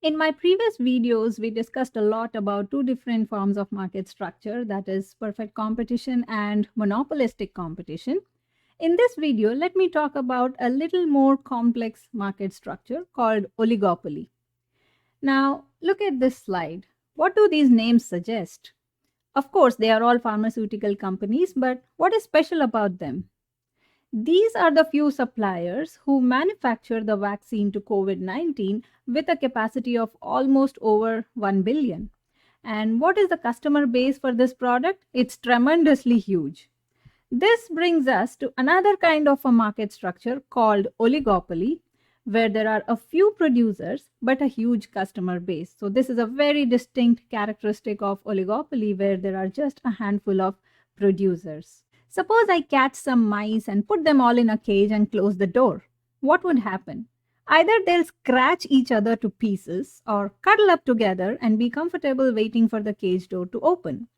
In my previous videos, we discussed a lot about two different forms of market structure, that is perfect competition and monopolistic competition. In this video, let me talk about a little more complex market structure called oligopoly. Now, look at this slide. What do these names suggest? Of course, they are all pharmaceutical companies, but what is special about them? These are the few suppliers who manufacture the vaccine to COVID 19 with a capacity of almost over 1 billion. And what is the customer base for this product? It's tremendously huge. This brings us to another kind of a market structure called oligopoly, where there are a few producers but a huge customer base. So, this is a very distinct characteristic of oligopoly where there are just a handful of producers. Suppose I catch some mice and put them all in a cage and close the door. What would happen? Either they'll scratch each other to pieces or cuddle up together and be comfortable waiting for the cage door to open.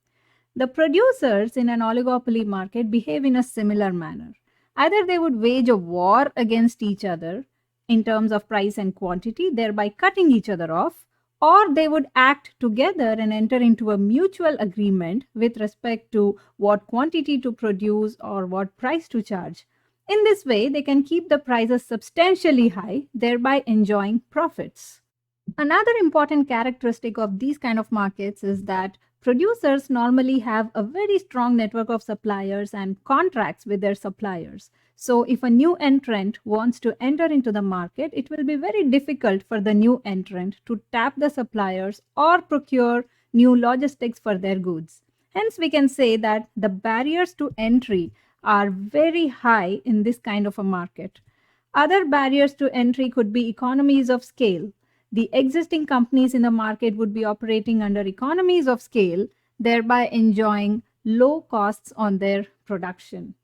The producers in an oligopoly market behave in a similar manner. Either they would wage a war against each other in terms of price and quantity, thereby cutting each other off, or they would act together and enter into a mutual agreement with respect to what quantity to produce or what price to charge. In this way, they can keep the prices substantially high, thereby enjoying profits. Another important characteristic of these kind of markets is that producers normally have a very strong network of suppliers and contracts with their suppliers. So, if a new entrant wants to enter into the market, it will be very difficult for the new entrant to tap the suppliers or procure new logistics for their goods. Hence, we can say that the barriers to entry are very high in this kind of a market. Other barriers to entry could be economies of scale. The existing companies in the market would be operating under economies of scale, thereby enjoying low costs on their production.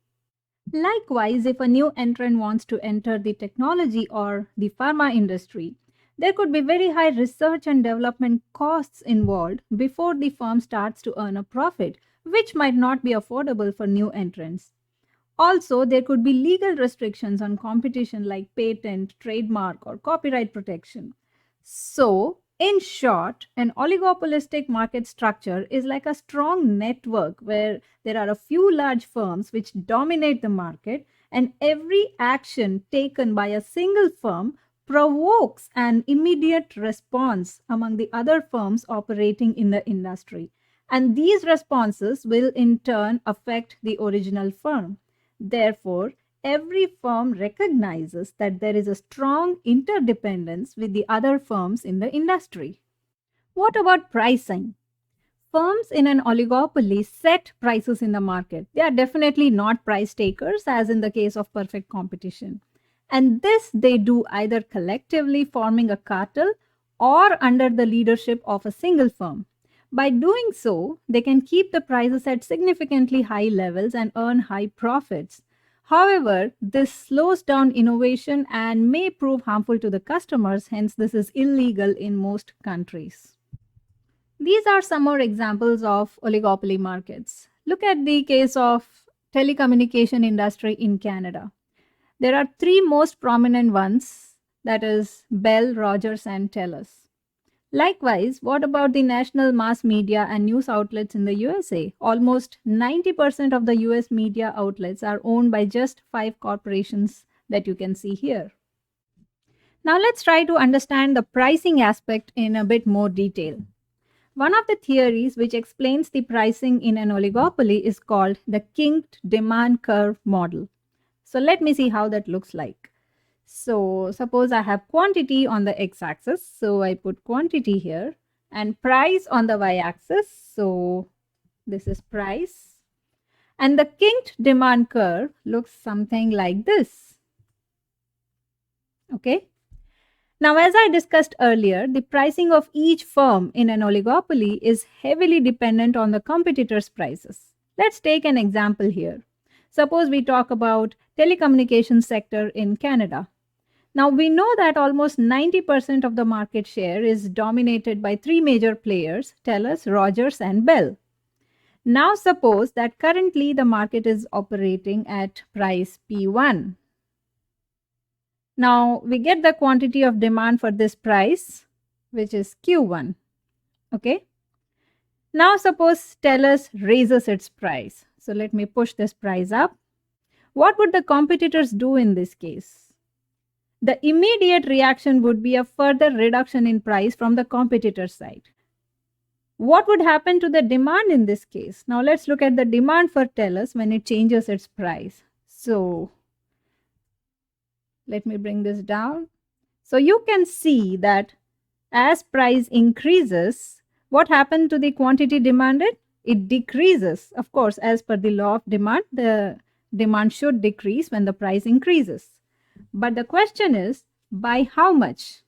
Likewise, if a new entrant wants to enter the technology or the pharma industry, there could be very high research and development costs involved before the firm starts to earn a profit, which might not be affordable for new entrants. Also, there could be legal restrictions on competition like patent, trademark, or copyright protection. So, in short, an oligopolistic market structure is like a strong network where there are a few large firms which dominate the market, and every action taken by a single firm provokes an immediate response among the other firms operating in the industry. And these responses will in turn affect the original firm. Therefore, every firm recognizes that there is a strong interdependence with the other firms in the industry. What about pricing? Firms in an oligopoly set prices in the market. They are definitely not price takers, as in the case of perfect competition. And this they do either collectively forming a cartel or under the leadership of a single firm. By doing so, they can keep the prices at significantly high levels and earn high profits. However, this slows down innovation and may prove harmful to the customers, hence, this is illegal in most countries. These are some more examples of oligopoly markets. Look at the case of telecommunication industry in Canada. There are three most prominent ones, that is Bell, Rogers and TELUS. Likewise, what about the national mass media and news outlets in the USA? Almost 90% of the US media outlets are owned by just five corporations that you can see here. Now let's try to understand the pricing aspect in a bit more detail. One of the theories which explains the pricing in an oligopoly is called the kinked demand curve model. So let me see how that looks like. So suppose I have quantity on the x-axis, so I put quantity here, and price on the y-axis, so this is price. And the kinked demand curve looks something like this. Okay. Now, as I discussed earlier, the pricing of each firm in an oligopoly is heavily dependent on the competitors' prices. Let's take an example here. Suppose we talk about telecommunications sector in Canada. Now, we know that almost 90% of the market share is dominated by three major players, TELUS, Rogers, and Bell. Now, suppose that currently the market is operating at price P1. Now, we get the quantity of demand for this price which is Q1. Okay. Now suppose TELUS raises its price. So let me push this price up. What would the competitors do in this case? The immediate reaction would be a further reduction in price from the competitor side. What would happen to the demand in this case? Now let's look at the demand for TELUS when it changes its price. So let me bring this down. So you can see that as price increases, what happened to the quantity demanded? It decreases. Of course, as per the law of demand, the demand should decrease when the price increases. But the question is, by how much?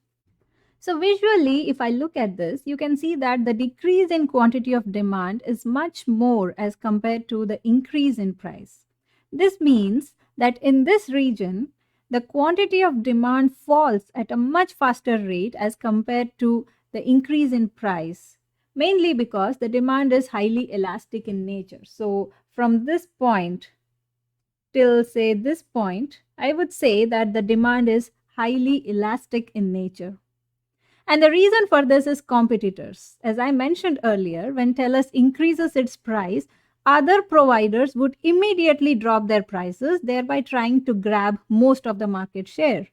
So visually, if I look at this, you can see that the decrease in quantity of demand is much more as compared to the increase in price. This means that in this region, the quantity of demand falls at a much faster rate as compared to the increase in price, mainly because the demand is highly elastic in nature. So from this point till say this point, I would say that the demand is highly elastic in nature. And the reason for this is competitors. As I mentioned earlier, when TELUS increases its price, other providers would immediately drop their prices, thereby trying to grab most of the market share.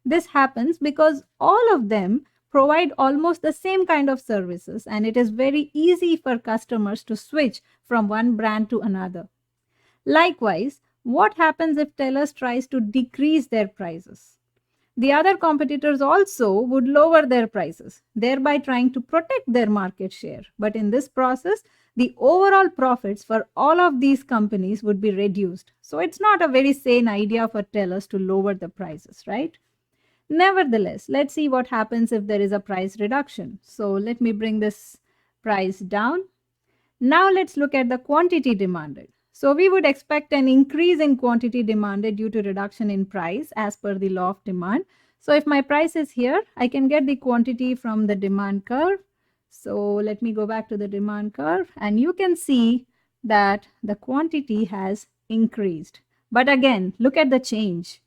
This happens because all of them provide almost the same kind of services, and it is very easy for customers to switch from one brand to another. Likewise, what happens if TELUS tries to decrease their prices? The other competitors also would lower their prices, thereby trying to protect their market share. But in this process, the overall profits for all of these companies would be reduced. So it's not a very sane idea for TELUS to lower the prices, right? Nevertheless, let's see what happens if there is a price reduction. So let me bring this price down. Now let's look at the quantity demanded. So we would expect an increase in quantity demanded due to reduction in price as per the law of demand. So if my price is here, I can get the quantity from the demand curve. So let me go back to the demand curve, and you can see that the quantity has increased. But again, look at the change.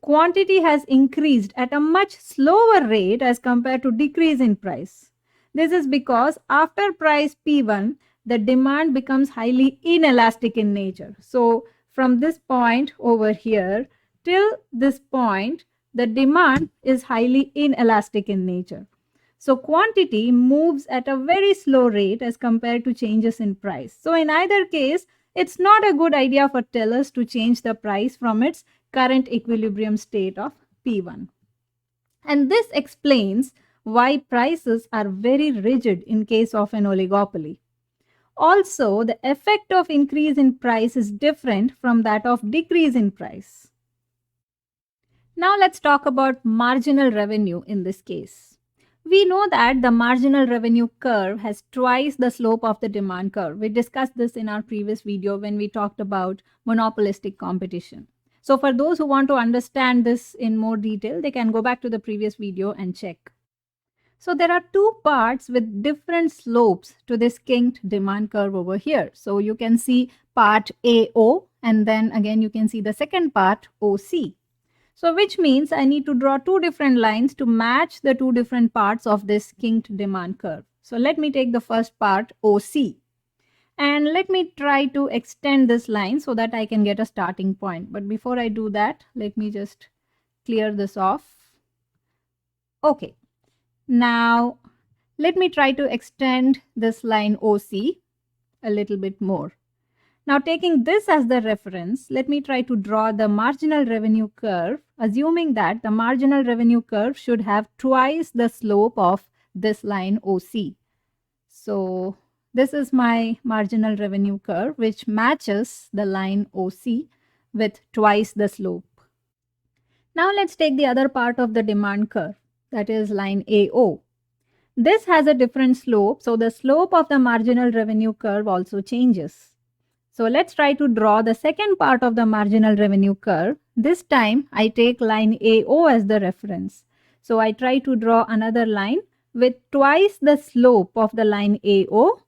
Quantity has increased at a much slower rate as compared to decrease in price. This is because after price P1, the demand becomes highly inelastic in nature. So from this point over here till this point, the demand is highly inelastic in nature. So quantity moves at a very slow rate as compared to changes in price. So in either case, it's not a good idea for TELUS to change the price from its current equilibrium state of P1. And this explains why prices are very rigid in case of an oligopoly. Also, the effect of increase in price is different from that of decrease in price. Now let's talk about marginal revenue in this case. We know that the marginal revenue curve has twice the slope of the demand curve. We discussed this in our previous video when we talked about monopolistic competition. So for those who want to understand this in more detail, they can go back to the previous video and check. So there are two parts with different slopes to this kinked demand curve over here. So you can see part AO, and then again you can see the second part OC. So which means I need to draw two different lines to match the two different parts of this kinked demand curve. So let me take the first part OC. And let me try to extend this line so that I can get a starting point. But before I do that, let me just clear this off. Okay. Now, let me try to extend this line OC a little bit more. Now, taking this as the reference, let me try to draw the marginal revenue curve, assuming that the marginal revenue curve should have twice the slope of this line OC. So, this is my marginal revenue curve, which matches the line OC with twice the slope. Now, let's take the other part of the demand curve, that is line AO. This has a different slope, so the slope of the marginal revenue curve also changes. So let's try to draw the second part of the marginal revenue curve. This time I take line AO as the reference. So I try to draw another line with twice the slope of the line AO,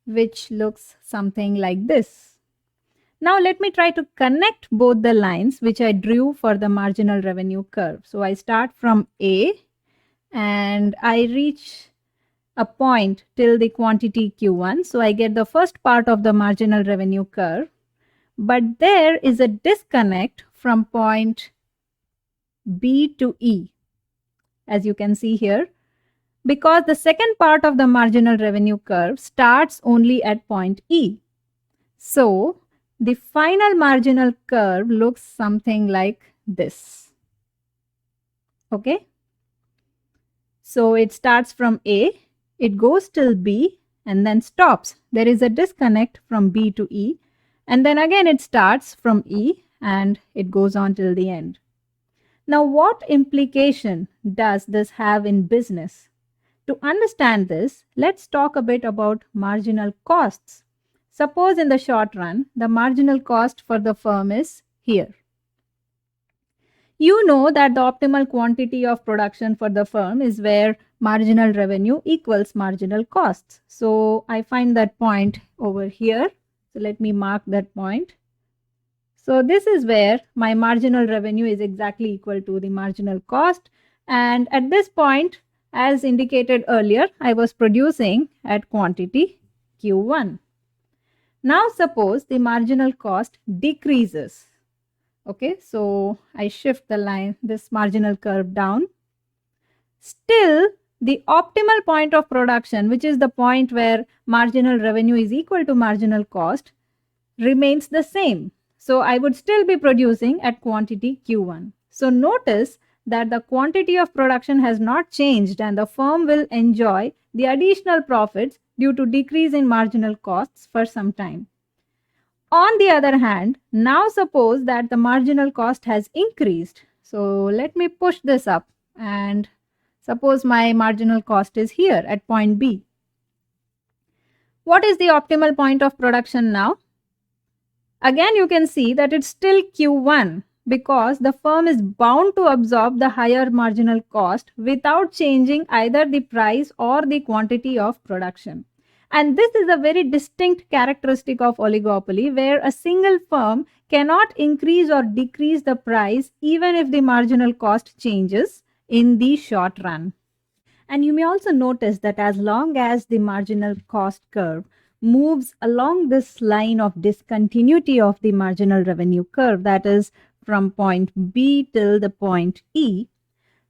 which looks something like this. Now let me try to connect both the lines which I drew for the marginal revenue curve. So I start from A and I reach a point till the quantity Q1. So I get the first part of the marginal revenue curve, but there is a disconnect from point B to E, as you can see here, because the second part of the marginal revenue curve starts only at point E. So the final marginal curve looks something like this. Okay. So it starts from A, it goes till B and then stops. There is a disconnect from B to E, and then again it starts from E and it goes on till the end. Now, what implication does this have in business? To understand this, let's talk a bit about marginal costs. Suppose in the short run, the marginal cost for the firm is here. You know that the optimal quantity of production for the firm is where marginal revenue equals marginal costs. So I find that point over here. So let me mark that point. So this is where my marginal revenue is exactly equal to the marginal cost. And at this point, as indicated earlier, I was producing at quantity Q1. Now suppose the marginal cost decreases. Okay, so I shift the line, this marginal curve down. Still, the optimal point of production, which is the point where marginal revenue is equal to marginal cost, remains the same. So I would still be producing at quantity Q1. So notice that the quantity of production has not changed and the firm will enjoy the additional profits due to decrease in marginal costs for some time. On the other hand, now suppose that the marginal cost has increased. So let me push this up and suppose my marginal cost is here at point B. What is the optimal point of production now? Again, you can see that it's still Q1 because the firm is bound to absorb the higher marginal cost without changing either the price or the quantity of production. And this is a very distinct characteristic of oligopoly where a single firm cannot increase or decrease the price even if the marginal cost changes in the short run. And you may also notice that as long as the marginal cost curve moves along this line of discontinuity of the marginal revenue curve, that is from point B till the point E,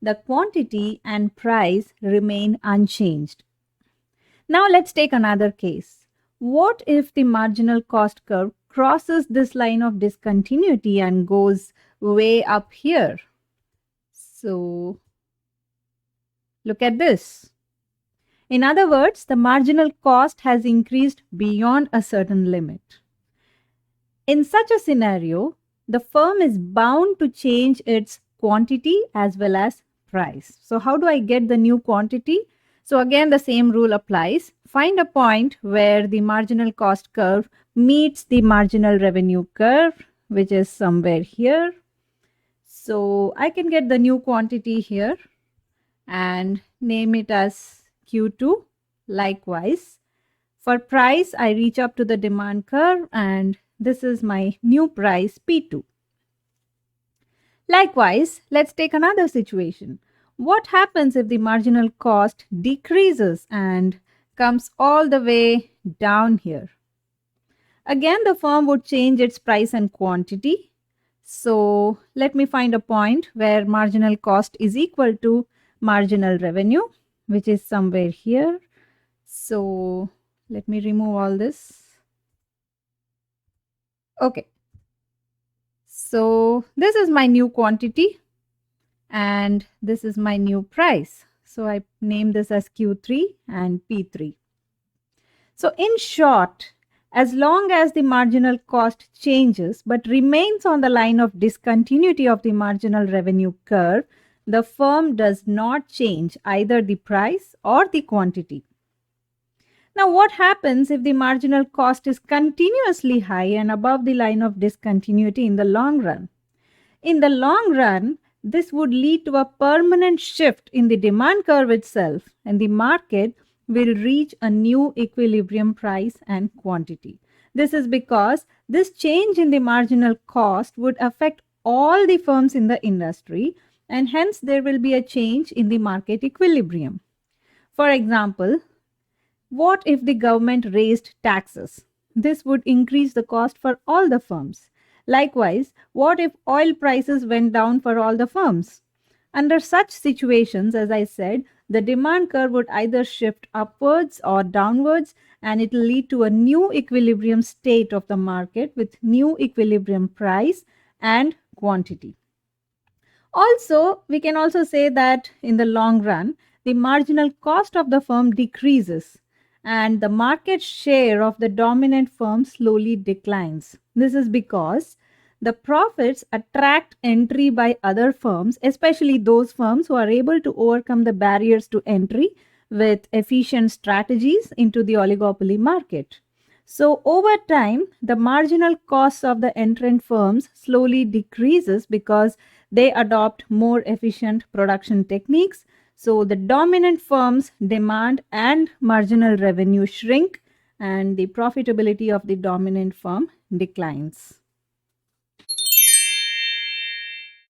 the quantity and price remain unchanged. Now let's take another case. What if the marginal cost curve crosses this line of discontinuity and goes way up here? So look at this. In other words, the marginal cost has increased beyond a certain limit. In such a scenario, the firm is bound to change its quantity as well as price. So how do I get the new quantity? So again, the same rule applies. Find a point where the marginal cost curve meets the marginal revenue curve, which is somewhere here. So I can get the new quantity here and name it as Q2. Likewise, for price, I reach up to the demand curve and this is my new price P2. Likewise, let's take another situation. What happens if the marginal cost decreases and comes all the way down here? Again, the firm would change its price and quantity. So let me find a point where marginal cost is equal to marginal revenue, which is somewhere here. So let me remove all this. Okay. So this is my new quantity and this is my new price. So I name this as Q3 and P3. So in short, as long as the marginal cost changes but remains on the line of discontinuity of the marginal revenue curve, the firm does not change either the price or the quantity. Now, what happens if the marginal cost is continuously high and above the line of discontinuity in the long run? In the long run, this would lead to a permanent shift in the demand curve itself, and the market will reach a new equilibrium price and quantity. This is because this change in the marginal cost would affect all the firms in the industry, and hence there will be a change in the market equilibrium. For example, what if the government raised taxes? This would increase the cost for all the firms. Likewise, what if oil prices went down for all the firms? Under such situations, as I said, the demand curve would either shift upwards or downwards, and it will lead to a new equilibrium state of the market with new equilibrium price and quantity. Also, we can also say that in the long run, the marginal cost of the firm decreases and the market share of the dominant firm slowly declines. This is because the profits attract entry by other firms, especially those firms who are able to overcome the barriers to entry with efficient strategies into the oligopoly market. So over time, the marginal costs of the entrant firms slowly decreases because they adopt more efficient production techniques. So the dominant firms' demand and marginal revenue shrink and the profitability of the dominant firm declines.